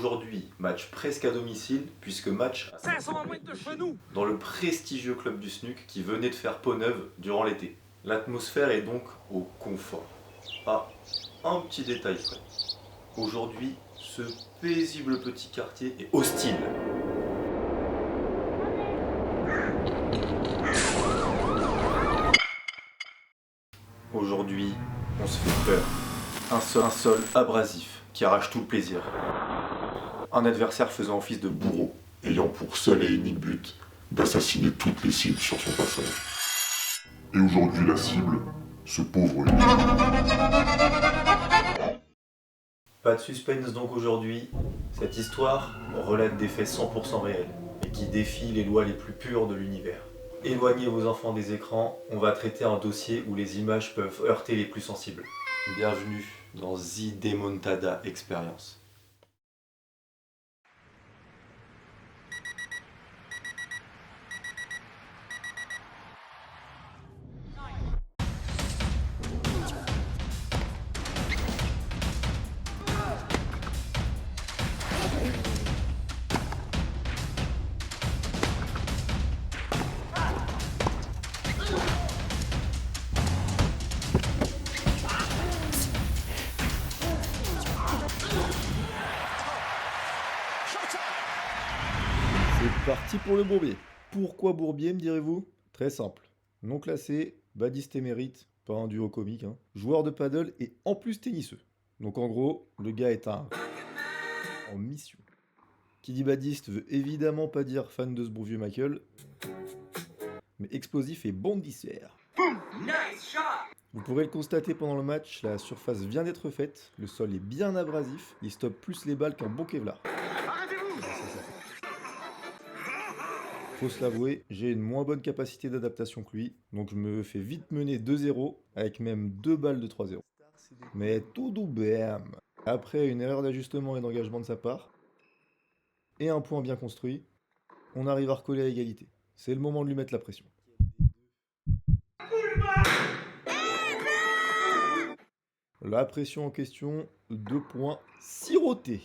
Aujourd'hui, match presque à domicile, puisque match à 500 mètres de chez nous, dans le prestigieux club du SNUC qui venait de faire peau neuve durant l'été. L'atmosphère est donc au confort. Ah, un petit détail près. Aujourd'hui, ce paisible petit quartier est hostile. Aujourd'hui, on se fait peur. Un sol abrasif qui arrache tout le plaisir. Un adversaire faisant office de bourreau. Ayant pour seul et unique but d'assassiner toutes les cibles sur son passage. Et aujourd'hui la cible, ce pauvre Luigi. Pas de suspense donc aujourd'hui. Cette histoire relate des faits 100% réels et qui défient les lois les plus pures de l'univers. Éloignez vos enfants des écrans, on va traiter un dossier où les images peuvent heurter les plus sensibles. Bienvenue dans The Demontada Experience. C'est parti pour le Bourbier. Pourquoi Bourbier, me direz-vous? Très simple. Non classé, badiste émérite, pas un duo comique, hein. Joueur de paddle et en plus tenniseux. Donc en gros, le gars est en mission. Qui dit badiste veut évidemment pas dire fan de ce bon vieux Michael, mais explosif et bondisseur. Vous pourrez le constater pendant le match, la surface vient d'être faite, le sol est bien abrasif, il stoppe plus les balles qu'un bon Kevlar. Faut se l'avouer, j'ai une moins bonne capacité d'adaptation que lui, donc je me fais vite mener 2-0, avec même 2 balles de 3-0. Mais tout doux bam. Après une erreur d'ajustement et d'engagement de sa part, et un point bien construit, on arrive à recoller à égalité. C'est le moment de lui mettre la pression. La pression en question, 2 points sirotés.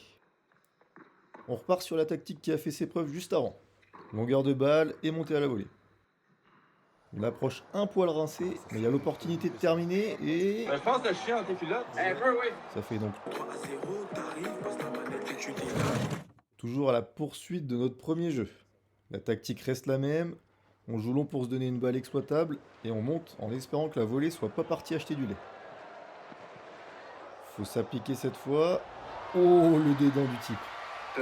On repart sur la tactique qui a fait ses preuves juste avant. Longueur de balle et montée à la volée. On approche un poil rincé, mais il y a l'opportunité de terminer et... Je pense que je chien dans tes culottes. Un peu, oui. Ça fait donc... Toujours à la poursuite de notre premier jeu. La tactique reste la même, on joue long pour se donner une balle exploitable, et on monte en espérant que la volée soit pas partie acheter du lait. Faut s'appliquer cette fois. Oh, le dédain du type. Ça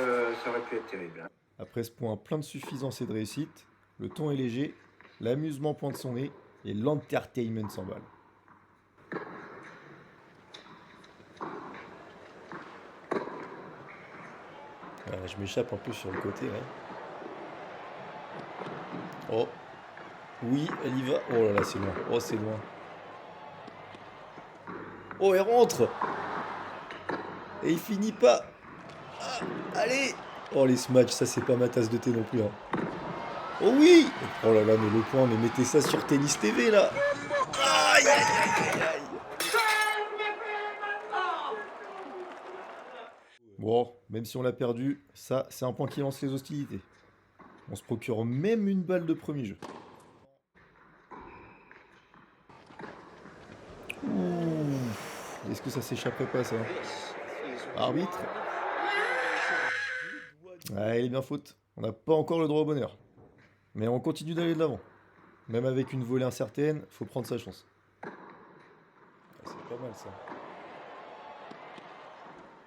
aurait pu être terrible. Hein. Après ce point plein de suffisance et de réussite, le ton est léger, l'amusement pointe son nez, et l'entertainment s'emballe. Je m'échappe un peu sur le côté là. Oh. Oui, elle y va. Oh là là, c'est loin. Oh, c'est loin. Oh, elle rentre. Et il finit pas. Ah, allez. Oh, les smash, ça c'est pas ma tasse de thé non plus. Hein. Oh oui. Oh là là, mais le point, mais mettez ça sur Tennis TV là. Aïe, aïe, aïe, aïe. Bon, même si on l'a perdu, ça c'est un point qui lance les hostilités. On se procure même une balle de premier jeu. Ouh, est-ce que ça s'échapperait pas ça? Arbitre? Ah, il est bien faute. On n'a pas encore le droit au bonheur. Mais on continue d'aller de l'avant. Même avec une volée incertaine, faut prendre sa chance. Ah, c'est pas mal ça.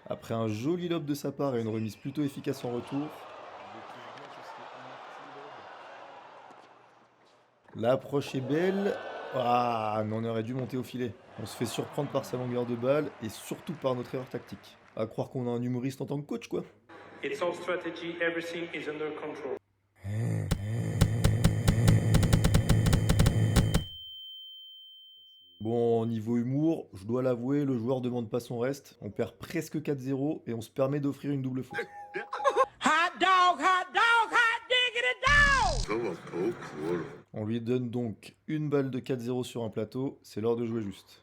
Après un joli lob de sa part et une remise plutôt efficace en retour, l'approche est belle. Ah, mais on aurait dû monter au filet. On se fait surprendre par sa longueur de balle et surtout par notre erreur tactique. À croire qu'on a un humoriste en tant que coach, quoi. It's all strategy, everything is under control. Bon, niveau humour, je dois l'avouer, le joueur demande pas son reste. On perd presque 4-0 et on se permet d'offrir une double faute. Hot dog, hot diggity dog! On lui donne donc une balle de 4-0 sur un plateau, c'est l'heure de jouer juste.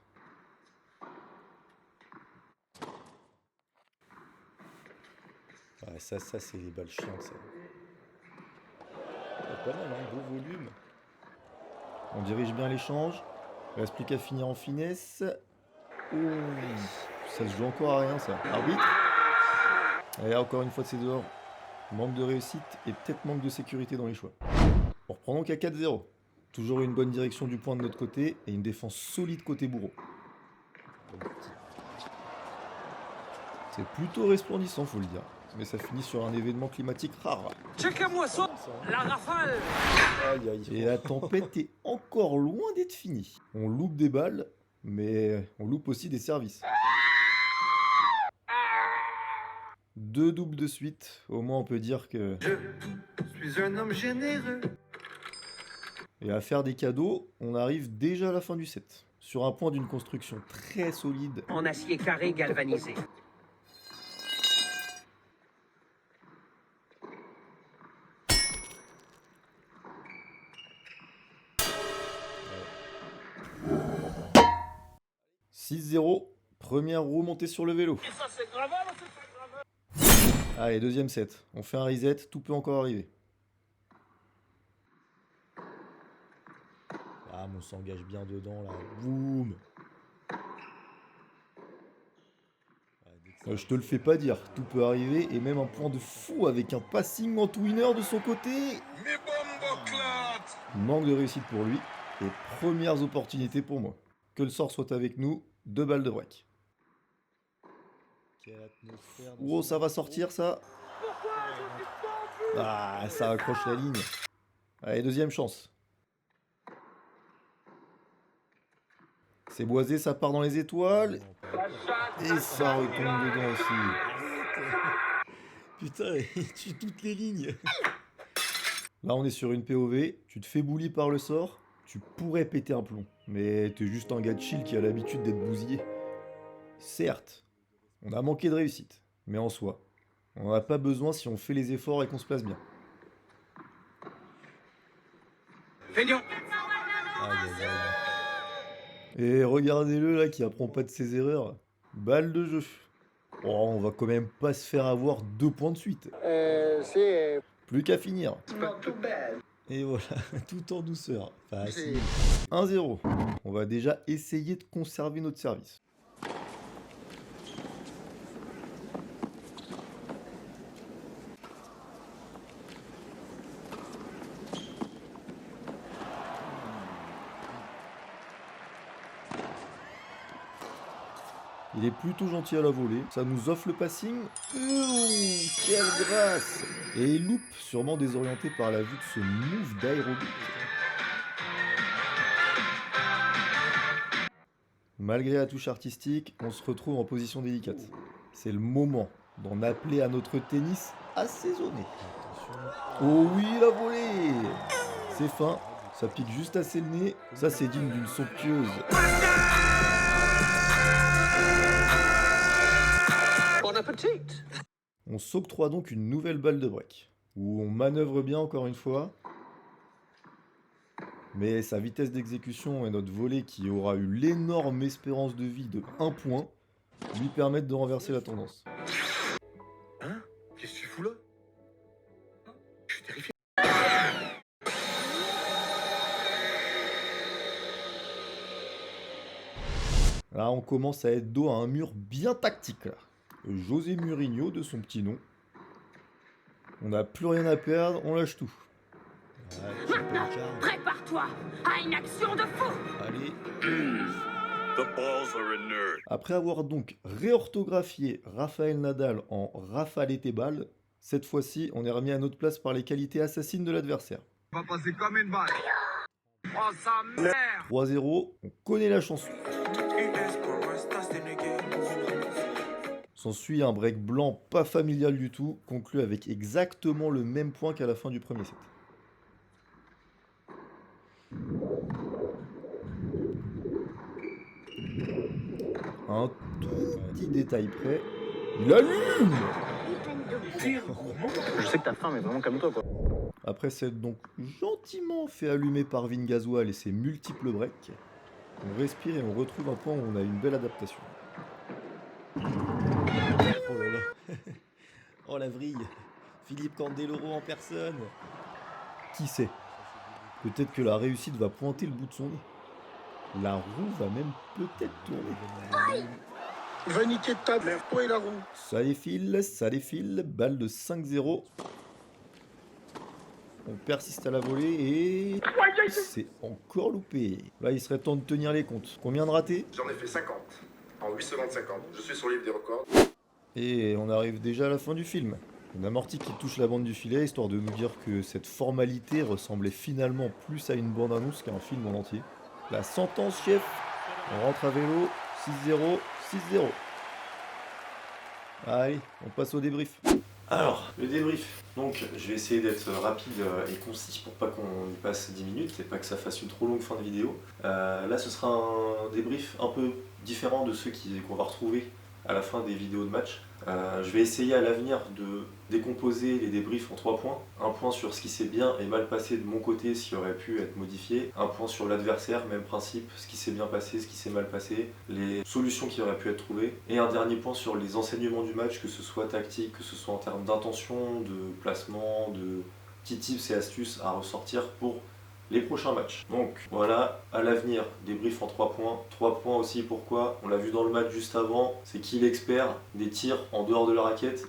Ouais, ça c'est les balles chiantes, ça. Pas mal, hein, beau volume. On dirige bien l'échange. Il reste plus qu'à finir en finesse. Ouh, ça se joue encore à rien, ça. Arbitre. Et encore une fois, c'est dehors. Manque de réussite et peut-être manque de sécurité dans les choix. On reprend donc à 4-0. Toujours une bonne direction du point de notre côté et une défense solide côté bourreau. C'est plutôt resplendissant, faut le dire. Mais ça finit sur un événement climatique rare. Check-moi ça, la rafale. Aïe, aïe. Et la tempête est encore loin d'être finie. On loupe des balles, mais on loupe aussi des services. 2 doubles de suite, au moins on peut dire que... Je suis un homme généreux. Et à faire des cadeaux, on arrive déjà à la fin du set. Sur un point d'une construction très solide. En acier carré galvanisé. Ouais. 6-0, première roue montée sur le vélo. Et ça, c'est grave ou c'est pas grave? Allez, deuxième set. On fait un reset, tout peut encore arriver. Ah, on s'engage bien dedans là. Boum. Je te le fais pas dire, tout peut arriver et même un point de fou avec un passing en winner de son côté. Manque de réussite pour lui et premières opportunités pour moi. Que le sort soit avec nous, 2 balles de break. Oh, ça va sortir ça. Ah, ça accroche la ligne. Allez, deuxième chance. C'est boisé, ça part dans les étoiles. Et ça retombe dedans aussi. Putain, il tue toutes les lignes. Là, on est sur une POV. Tu te fais bully par le sort. Tu pourrais péter un plomb. Mais t'es juste un gars de chill qui a l'habitude d'être bousillé. Certes, on a manqué de réussite. Mais en soi, on n'en a pas besoin si on fait les efforts et qu'on se place bien. Feignant. Aïe, aïe, aïe. Et regardez-le là qui apprend pas de ses erreurs. Balle de jeu. Oh, on va quand même pas se faire avoir 2 points de suite. C'est... Plus qu'à finir. Not too bad. Et voilà, tout en douceur. Facile. 1-0. On va déjà essayer de conserver notre service. Il est plutôt gentil à la volée, ça nous offre le passing. Ouh, quelle grâce! Et il loupe, sûrement désorienté par la vue de ce move d'aérobic. Malgré la touche artistique, on se retrouve en position délicate. C'est le moment d'en appeler à notre tennis assaisonné. Oh oui, la volée! C'est fin, ça pique juste assez le nez, ça c'est digne d'une somptueuse. Bon appétit. On s'octroie donc une nouvelle balle de break, où on manœuvre bien encore une fois, mais sa vitesse d'exécution et notre volée qui aura eu l'énorme espérance de vie de 1 point lui permettent de renverser la tendance. Hein? Qu'est-ce que tu fous là? Je suis terrifié. Là on commence à être dos à un mur bien tactique là. José Mourinho de son petit nom. On n'a plus rien à perdre, on lâche tout. Prépare-toi à une action de fou. Allez. The balls are inert. Après avoir donc réorthographié Rafael Nadal en Rafale Tebal, cette fois-ci on est remis à notre place par les qualités assassines de l'adversaire. On va passer comme une balle. Oh sa mère! 3-0, on connaît la chanson. S'ensuit un break blanc pas familial du tout, conclu avec exactement le même point qu'à la fin du premier set. Un tout petit détail près, il allume! Je sais que ta femme est vraiment comme toi, quoi. Après s'être donc gentiment fait allumer par Vin Gasoil et ses multiples breaks, on respire et on retrouve un point où on a une belle adaptation. Oh là là. Oh la vrille. Philippe Candeloro en personne. Qui sait? Peut-être que la réussite va pointer le bout de son nez. La roue va même peut-être tourner. Va niquer ta mère, toi et la roue. Ça défile, balle de 5-0. On persiste à la volée et... c'est encore loupé. Là, il serait temps de tenir les comptes. Combien de ratés? J'en ai fait 50. En 8 secondes 50. Je suis sur le livre des records. Et on arrive déjà à la fin du film. On a Morty qui touche la bande du filet, histoire de nous dire que cette formalité ressemblait finalement plus à une bande-annonce qu'à un film en entier. La sentence, chef. On rentre à vélo. 6-0, 6-0. Allez, on passe au débrief. Alors, le débrief. Donc, je vais essayer d'être rapide et concis pour pas qu'on y passe 10 minutes et pas que ça fasse une trop longue fin de vidéo. Là, ce sera un débrief un peu différent de ceux qu'on va retrouver à la fin des vidéos de match. Je vais essayer à l'avenir de décomposer les débriefs en 3 points. Un point sur ce qui s'est bien et mal passé de mon côté, ce qui aurait pu être modifié. Un point sur l'adversaire, même principe, ce qui s'est bien passé, ce qui s'est mal passé, les solutions qui auraient pu être trouvées. Et un dernier point sur les enseignements du match, que ce soit tactique, que ce soit en termes d'intention, de placement, de petits tips et astuces à ressortir pour les prochains matchs. Donc voilà, à l'avenir, débrief en 3 points. 3 points aussi, pourquoi? On l'a vu dans le match juste avant, c'est qui l'expert des tirs en dehors de la raquette?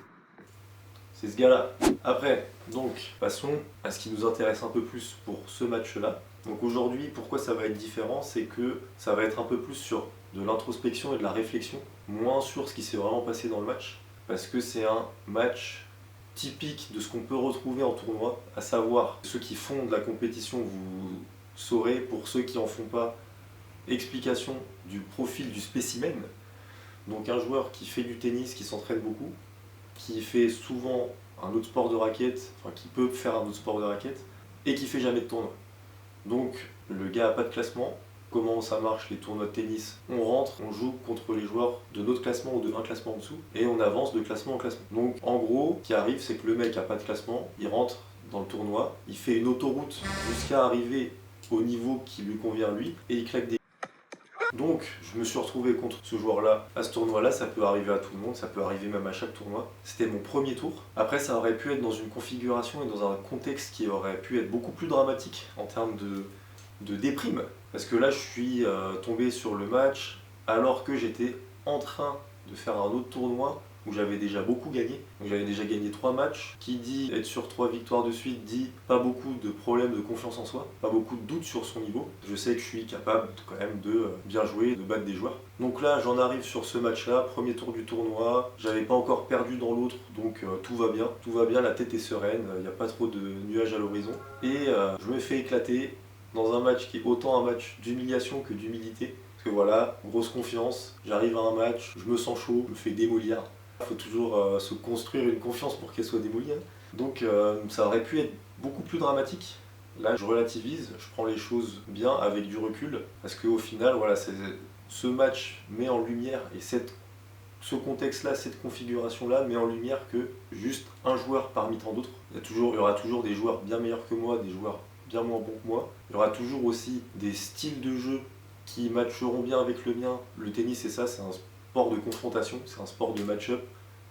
C'est ce gars-là. Après, donc, passons à ce qui nous intéresse un peu plus pour ce match-là. Donc aujourd'hui, pourquoi ça va être différent? C'est que ça va être un peu plus sur de l'introspection et de la réflexion, moins sur ce qui s'est vraiment passé dans le match, parce que c'est un match typique de ce qu'on peut retrouver en tournoi, à savoir ceux qui font de la compétition, vous saurez, pour ceux qui en font pas, explication du profil du spécimen. Donc un joueur qui fait du tennis, qui s'entraîne beaucoup, qui fait souvent un autre sport de raquette, enfin qui peut faire un autre sport de raquette, et qui fait jamais de tournoi. Donc le gars a pas de classement. Comment ça marche les tournois de tennis? On rentre, on joue contre les joueurs de notre classement ou de un classement en dessous, et on avance de classement en classement. Donc en gros, ce qui arrive, c'est que le mec a pas de classement, il rentre dans le tournoi, il fait une autoroute jusqu'à arriver au niveau qui lui convient lui, et il claque des... Donc je me suis retrouvé contre ce joueur-là à ce tournoi-là, ça peut arriver à tout le monde, ça peut arriver même à chaque tournoi. C'était mon premier tour. Après ça aurait pu être dans une configuration et dans un contexte qui aurait pu être beaucoup plus dramatique en termes de déprime. Parce que là je suis tombé sur le match alors que j'étais en train de faire un autre tournoi où j'avais déjà beaucoup gagné. Donc j'avais déjà gagné 3 matchs. Qui dit être sur 3 victoires de suite dit pas beaucoup de problèmes de confiance en soi, pas beaucoup de doutes sur son niveau. Je sais que je suis capable quand même de bien jouer, de battre des joueurs. Donc là j'en arrive sur ce match-là, premier tour du tournoi. J'avais pas encore perdu dans l'autre, donc tout va bien, la tête est sereine, il n'y a pas trop de nuages à l'horizon. Et je me fais éclater dans un match qui est autant un match d'humiliation que d'humilité. Parce que voilà, grosse confiance, j'arrive à un match, je me sens chaud, je me fais démolir. Il faut toujours se construire une confiance pour qu'elle soit démolie. Donc ça aurait pu être beaucoup plus dramatique. Là je relativise, je prends les choses bien avec du recul. Parce qu'au final, voilà, ce match met en lumière, et ce contexte-là, cette configuration-là met en lumière que juste un joueur parmi tant d'autres. Il y aura toujours des joueurs bien meilleurs que moi, des joueurs bien moins bons que moi. Il y aura toujours aussi des styles de jeu qui matcheront bien avec le mien. Le tennis, c'est ça, c'est un sport de confrontation, c'est un sport de match-up.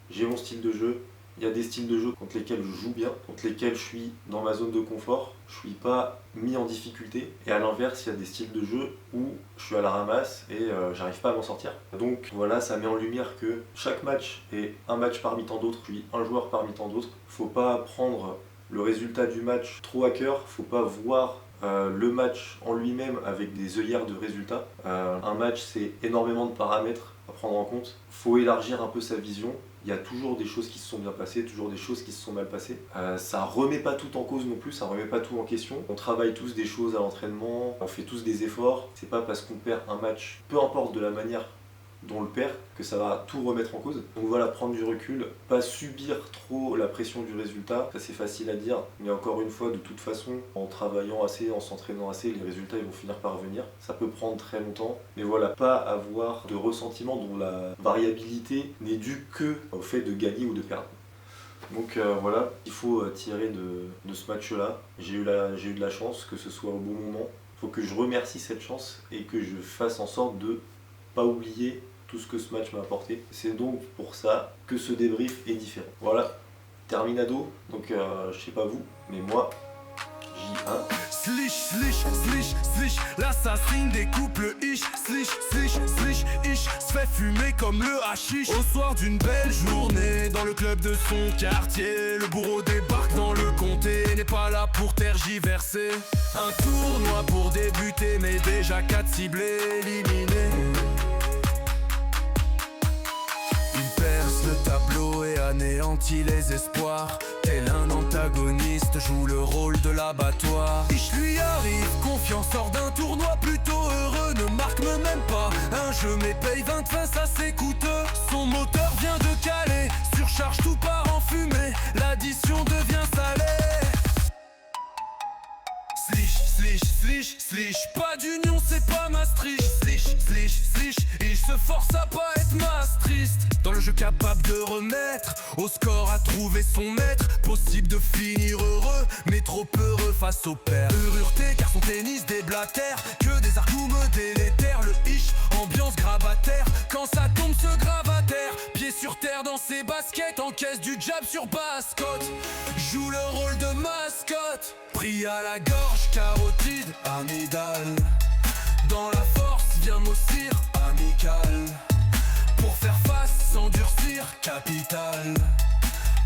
J'ai mon style de jeu, il y a des styles de jeu contre lesquels je joue bien, contre lesquels je suis dans ma zone de confort, je suis pas mis en difficulté. Et à l'inverse, il y a des styles de jeu où je suis à la ramasse et j'arrive pas à m'en sortir. Donc voilà, ça met en lumière que chaque match est un match parmi tant d'autres, je suis un joueur parmi tant d'autres. Faut pas prendre le résultat du match trop à cœur, faut pas voir le match en lui-même avec des œillères de résultats. Un match, c'est énormément de paramètres à prendre en compte. Faut élargir un peu sa vision. Il y a toujours des choses qui se sont bien passées, toujours des choses qui se sont mal passées. Ça remet pas tout en cause non plus, ça remet pas tout en question. On travaille tous des choses à l'entraînement, on fait tous des efforts. C'est pas parce qu'on perd un match, peu importe de la manière dont on le perd, que ça va tout remettre en cause. Donc voilà, prendre du recul, pas subir trop la pression du résultat, ça c'est facile à dire, mais encore une fois, de toute façon, en travaillant assez, en s'entraînant assez, les résultats ils vont finir par venir. Ça peut prendre très longtemps, mais voilà, pas avoir de ressentiment dont la variabilité n'est due que au fait de gagner ou de perdre. Donc voilà, il faut tirer de ce match-là. J'ai eu de la chance, que ce soit au bon moment. Il faut que je remercie cette chance et que je fasse en sorte de pas oublier tout ce que ce match m'a apporté. C'est donc pour ça que ce débrief est différent. Voilà, Terminado, donc je sais pas vous, mais moi, J1. Slish, slish, slish, slish, l'assassine des couples ish. Slish, slish, slish, ish, se fait fumer comme le hashish. Au soir d'une belle journée, dans le club de son quartier, le bourreau débarque dans le comté, n'est pas là pour tergiverser. Un tournoi pour débuter, mais déjà 4 ciblés éliminés. Il perce le tableau et anéantit les espoirs. Tel un antagoniste, joue le rôle de l'abattoir. Ich lui arrive, confiant, sort d'un tournoi plutôt heureux. Ne marque même pas un jeu, mais paye 20 face assez coûteux. Son moteur vient de caler, surcharge, tout part en fumée. L'addition devient salée. Slish, slish, slish, slish, pas d'union, c'est pas Maastricht. Slish, slish, slish, il se force à pas être Maastricht. Dans le jeu capable de remettre au score à trouver son maître. Possible de finir heureux, mais trop heureux face au père. Heureureté car son tennis déblatère, que des arguments délétères. Le ish, ambiance grabataire, quand ça tombe se grave à terre. Pieds sur terre dans ses baskets, encaisse du jab sur basse-côte. Joue le rôle de mascotte, pris à la gorge, carotide, amygdale. Dans la force vient m'ossir, amical. Pour faire face, s'endurcir, capital.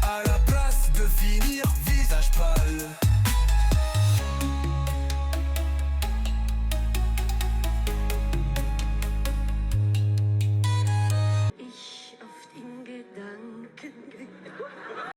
À la place de finir, visage pâle.